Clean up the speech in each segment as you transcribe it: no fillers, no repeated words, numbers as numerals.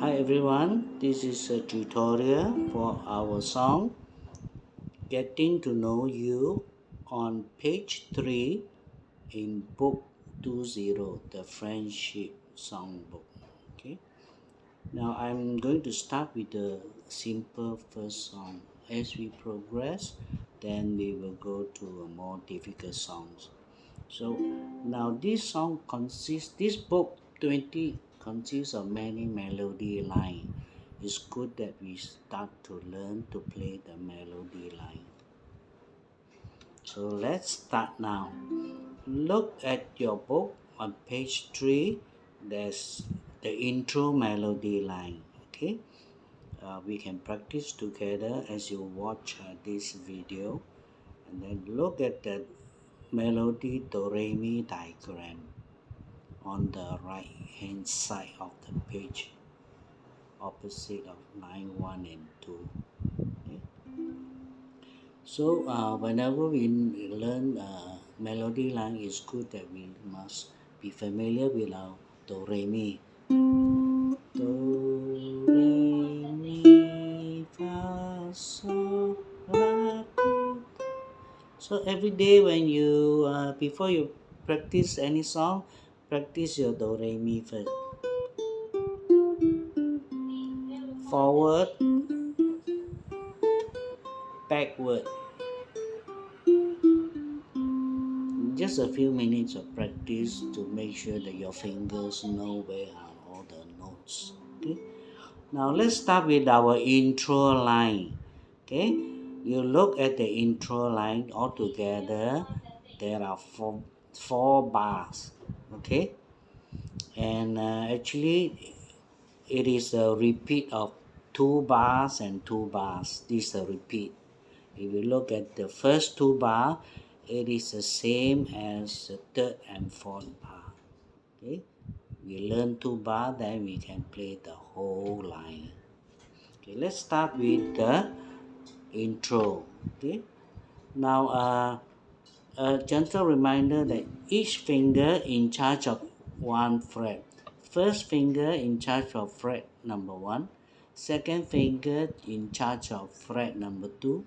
Hi everyone, this is a tutorial for our song Getting to Know You on page 3 in book 20, the Friendship Songbook. Okay, now I'm going to start with the simple first song. As we progress, then we will go to a more difficult songs. So now this book 20 consists of many melody lines. It's good that we start to learn to play the melody line. So let's start now. Look at your book on page 3. There's the intro melody line. Okay, we can practice together as you watch this video, and then look at the melody do re mi diagram on the right hand side of the page, opposite of line 1 and 2. Okay. So whenever we learn melody line, it's good that we must be familiar with our do re mi. Do re mi fa sol la ti. So every day when you before you practice any song, practice your do re mi first. Forward, backward. Just a few minutes of practice to make sure that your fingers know where are all the notes. Okay. Now let's start with our intro line. Okay. You look at the intro line all together. There are four bars. Okay. And actually it is a repeat of 2 bars and 2 bars. This is a repeat. If you look at the first 2 bar, it is the same as the third and fourth bar. Okay, we learn 2 bar, then we can play the whole line. Okay, let's start with the intro. Okay, now a gentle reminder that each finger in charge of one fret. First finger in charge of fret number 1, second finger in charge of fret number 2,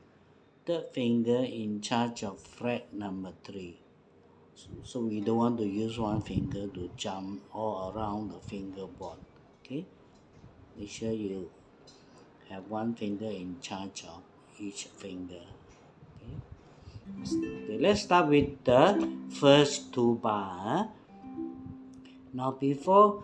third finger in charge of fret number 3. So we don't want to use one finger to jump all around the fingerboard. Okay, make sure you have one finger in charge of each finger. Okay, let's start with the first 2 bar. Now before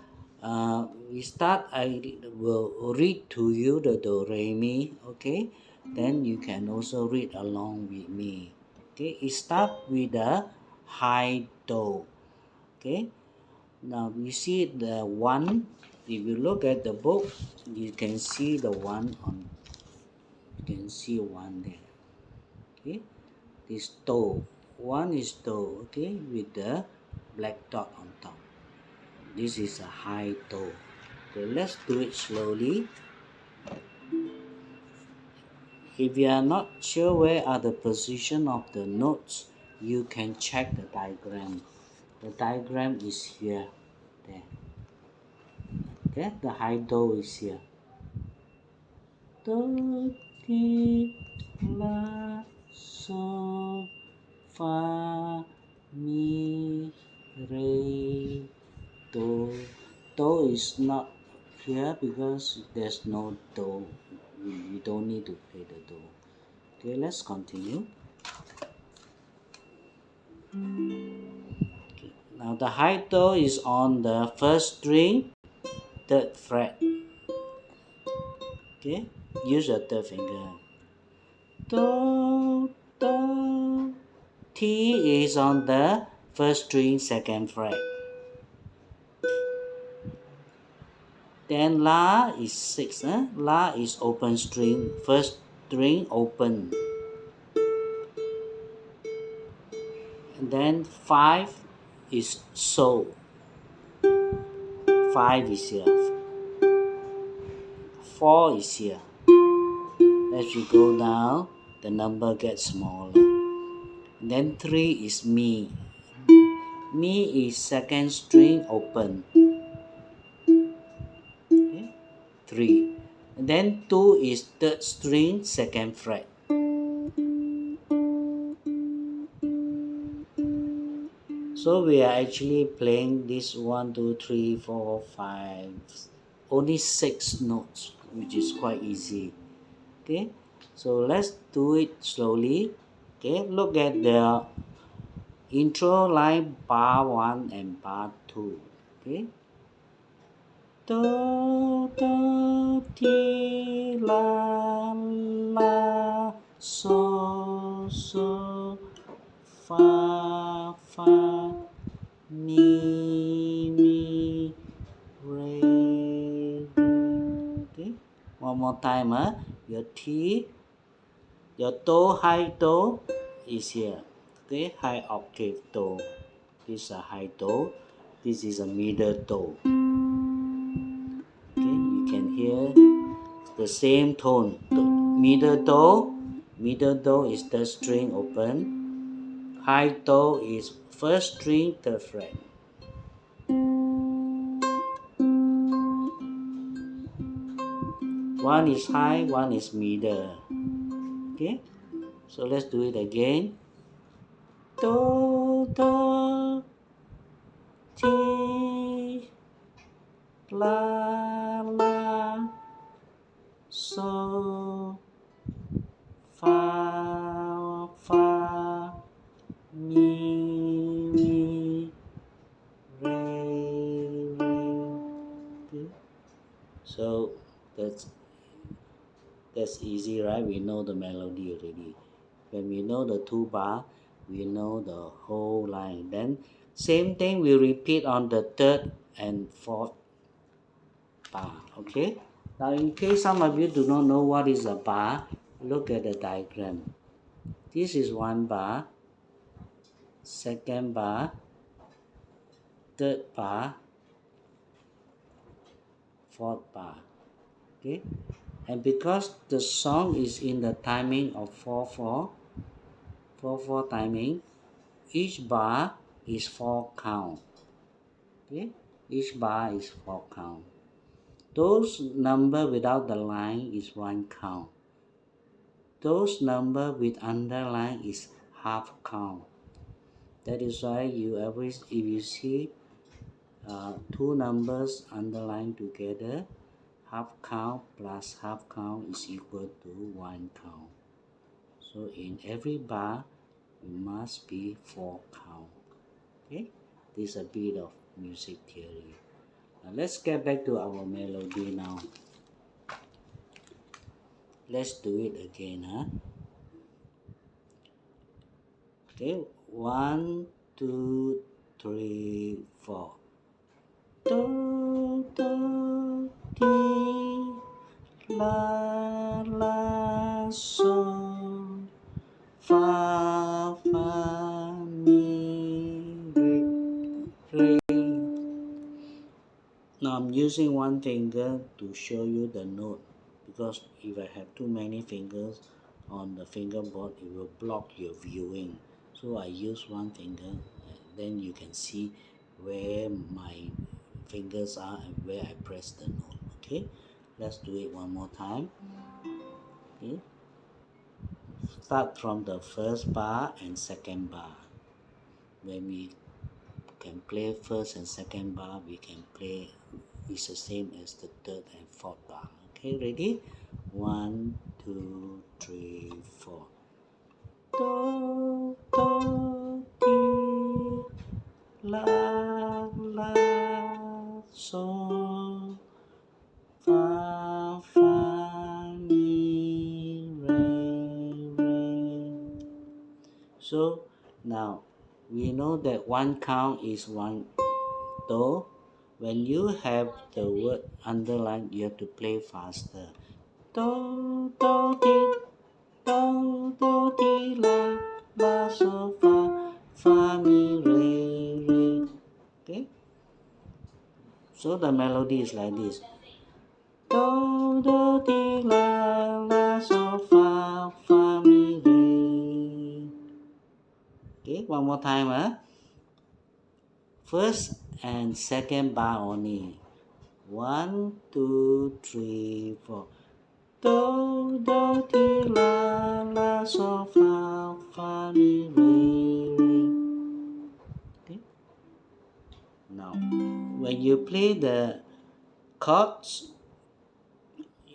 we start, I will read to you the do re mi. Okay, then you can also read along with me. Okay, it starts with the high do. Okay, now you see the 1. If you look at the book, you can see the 1 on. You can see 1 there. Okay, this do. 1 is do. Okay, with the black dot on top. This is a high do. Okay, let's do it slowly. If you are not sure where are the position of the notes, you can check the diagram. The diagram is here. There. Okay, the high do is here. Do, ti, la, sol, fa, mi, re, do. Do is not here because there's no do. We don't need to play the do. Okay, let's continue. Okay. Now the high do is on the first string, 3rd fret. Okay, use your 3rd finger. Do, do. T is on the first string, 2nd fret. Then La is 6. La is open string, first string open. And then 5 is So. 5 is here. 4 is here. As you go down, the number gets smaller. And then 3 is Mi. Mi is 2nd string open. Okay? 3. And then 2 is third string, second fret. So we are actually playing this 1, 2, 3, 4, 5, only 6 notes, which is quite easy. Okay, so let's do it slowly. Okay, look at the intro line bar 1 and bar 2. Okay, do do ti la la so so fa fa mi mi re re. Okay, one more time. Your T, your do, high do is here. Okay, high octave do. This is a high do. This is a middle do. Okay, you can hear the same tone. Middle do is third string open. High do is first string, third fret. One is high, one is middle. Okay, so let's do it again. Do do ti la la so fa fa mi mi re re. Okay. So that's easy, right? We know the melody already. When we know the 2 bar, we know the whole line. Then same thing we repeat on the third and fourth bar. Okay, now in case some of you do not know what is a bar, look at the diagram. This is 1 bar, second bar, third bar, fourth bar. Okay, and because the song is in the timing of 4/4 timing, each bar is 4 count. Okay, each bar is 4 count. Those number without the line is 1 count. Those number with underline is half count. That is why you always, if you see 2 numbers underlined together, half count plus half count is equal to 1 count. So in every bar, it must be 4 count. Okay, this is a bit of music theory. Now let's get back to our melody now. Let's do it again. Okay, 1, 2, 3, 4. Do do ti la la so fa fa mi re re. Now I'm using one finger to show you the note, because if I have too many fingers on the fingerboard, it will block your viewing. So I use one finger, then you can see where my fingers are and where I press the note. Okay, let's do it one more time. Okay, start from the first bar and second bar. When we can play first and second bar, we can play, it's the same as the third and fourth bar. Okay, ready? 1, 2, 3, 4. Do do ti la la so fa fa mi re re. So now we know that 1 count is 1 do. When you have the word underlined, you have to play faster. Do do ti la la so fa fa mi re re. Okay, so the melody is like this. Do do ti la la so fa fa mi re. Okay, one more time. First and second bar only. 1, 2, 3, 4. Do, do, ti, la, la, so, fa, fa, mi, re, re. Okay. Now, when you play the chords,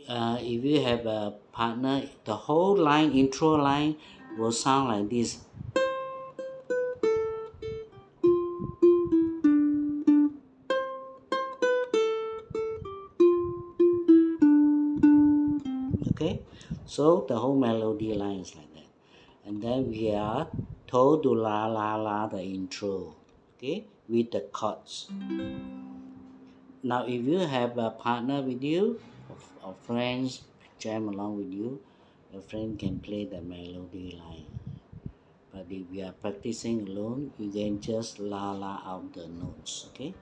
if you have a partner, the whole line, intro line, will sound like this. Okay, so the whole melody line is like that, and then we are told to la la la the intro, okay, with the chords. Now if you have a partner with you or friends jam along with you, your friend can play the melody line. But if you are practicing alone, you can just la la out the notes, okay,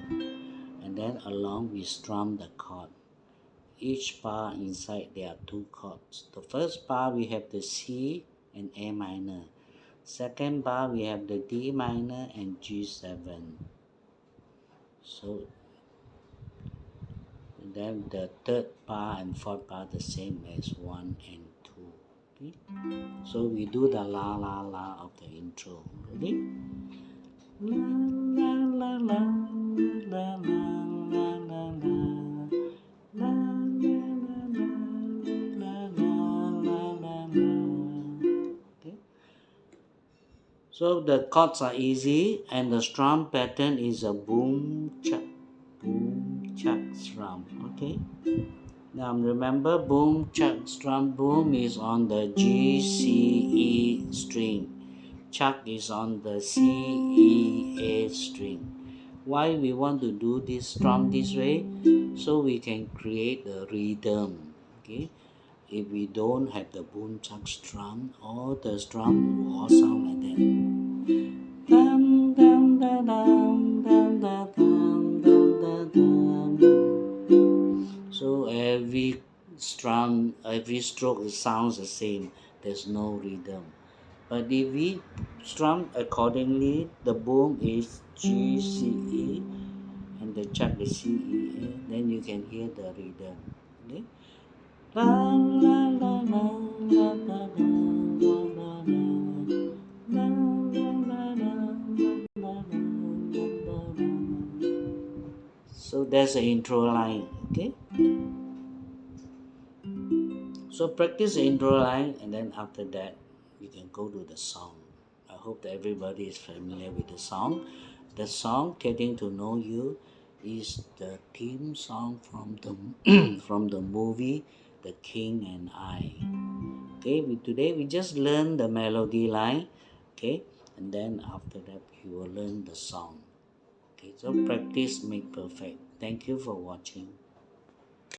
and then along we strum the chord. Each bar inside there are 2 chords. The first bar we have the C and A minor. Second bar we have the D minor and G7. So then the third bar and fourth bar the same as 1 and 2. Okay? So we do the la la la of the intro. Ready? La la la la la la la la la. La la la la la la la. Okay. So the chords are easy, and the strum pattern is a boom chuck strum. Okay. Now remember, boom chuck strum. Boom is on the G C E string. Chuck is on the C E A string. Why we want to do this strum this way? So we can create a rhythm. Okay. If we don't have the boom chuck strum, all the strum will all sound like that. Dum dum da dum dum da dum dum da dum. So every strum, every stroke sounds the same. There's no rhythm. But if we strum accordingly, the boom is G C E and the chuck is C E A. Then you can hear the rhythm. Okay. La la la la la la la la la la la la la la. So that's the intro line. Okay. So practice the intro line, and then after that you can go to the song. I hope that everybody is familiar with the song. The song "Getting to Know You" is the theme song from the from the movie "The King and I." Okay, today we just learn the melody line. Okay, and then after that you will learn the song. Okay, so practice make perfect. Thank you for watching.